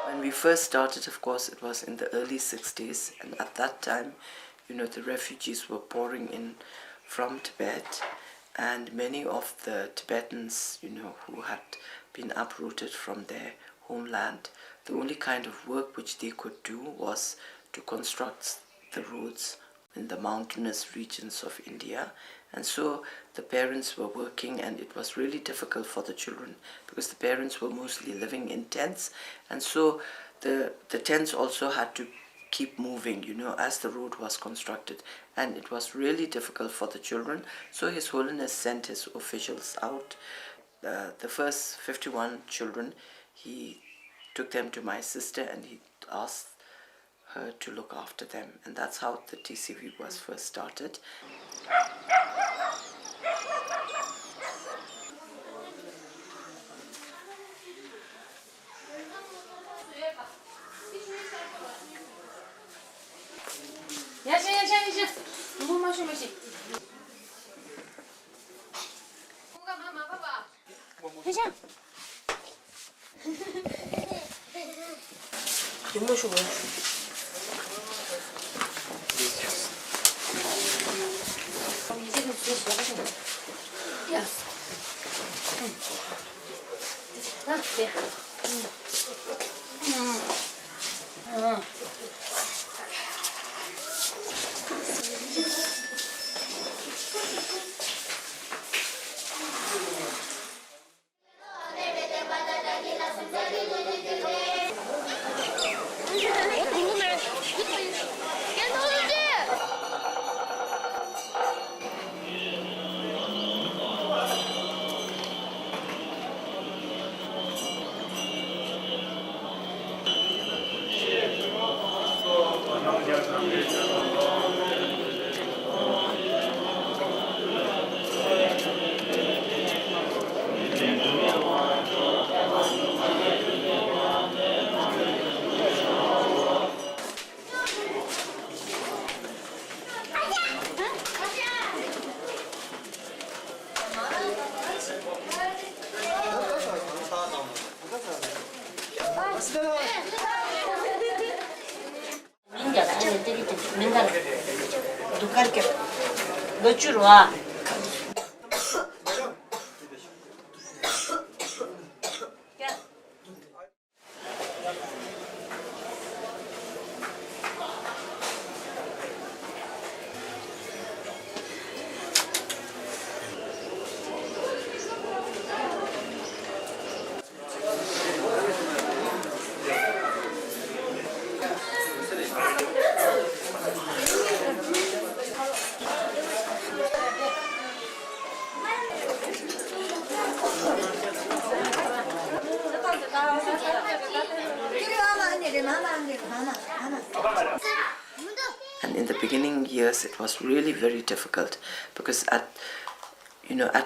When we first started, of course, it was in the early 60s, and at that time, the refugees were pouring in from Tibet, and many of the Tibetans, who had been uprooted from their homeland, the only kind of work which they could do was to construct the roads in the mountainous regions of India. And so the parents were working, and it was really difficult for the children because the parents were mostly living in tents, and so the tents also had to keep moving, as the road was constructed, and it was really difficult for the children. So His Holiness sent his officials out. The first 51 children, he took them to my sister, and he asked her to look after them, and that's how the TCV was first started. And in the beginning years, it was really very difficult because at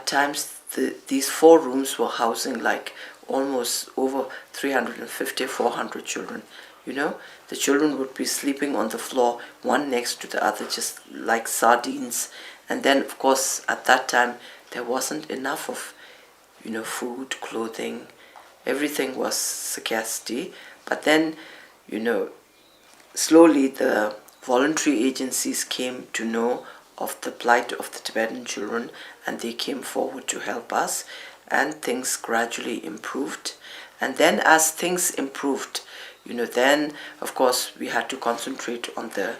times these 4 rooms were housing like almost over 350, 400 children. The children would be sleeping on the floor, one next to the other, just like sardines. And then, of course, at that time, there wasn't enough of, food, clothing. Everything was scarcity. But then, slowly the voluntary agencies came to know of the plight of the Tibetan children, and they came forward to help us, and things gradually improved. And then as things improved, then of course we had to concentrate on the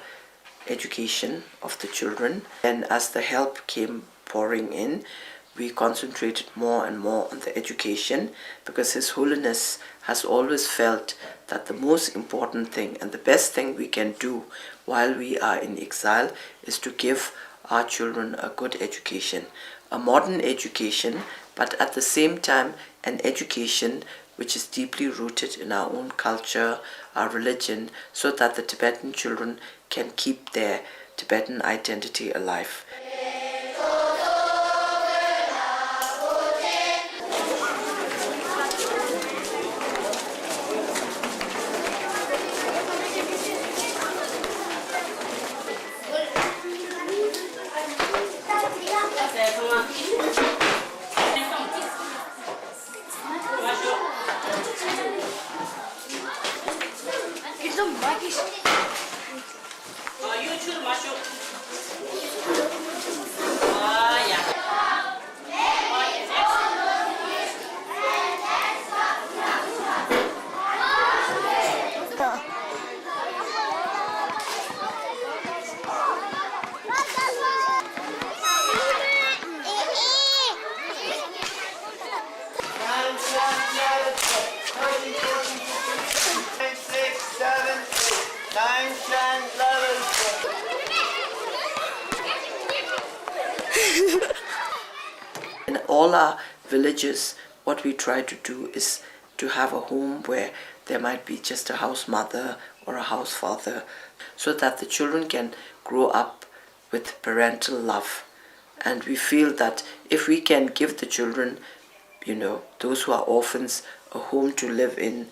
education of the children. And as the help came pouring in, we concentrated more and more on the education, because His Holiness has always felt that the most important thing and the best thing we can do while we are in exile is to give our children a good education, a modern education, but at the same time an education which is deeply rooted in our own culture, our religion, so that the Tibetan children can keep their Tibetan identity alive. In all our villages, what we try to do is to have a home where there might be just a house mother or a house father, so that the children can grow up with parental love. And we feel that if we can give the children, those who are orphans, a home to live in,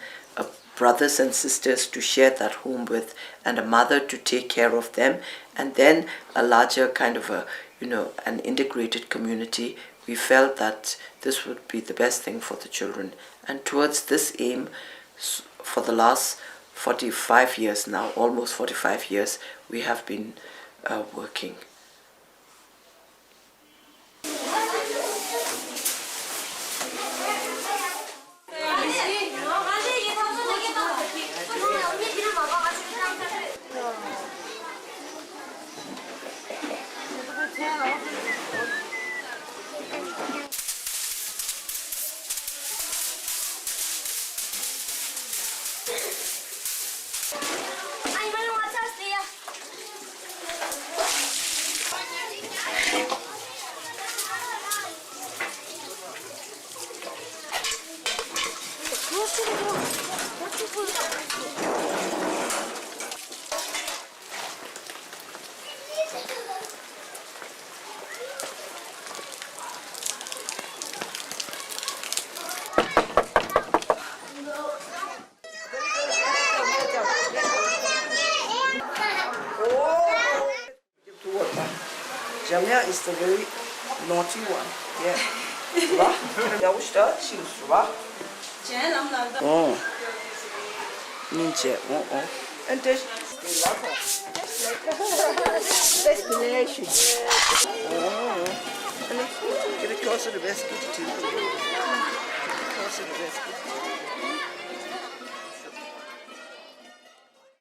brothers and sisters to share that home with, and a mother to take care of them, and then a larger kind of an integrated community, we felt that this would be the best thing for the children. And towards this aim, for the last 45 years now, almost 45 years, we have been working. Jamia is the very naughty one. Yeah. Oh. Ninja. Oh. And this destination. Oh. And get it closer to the best too.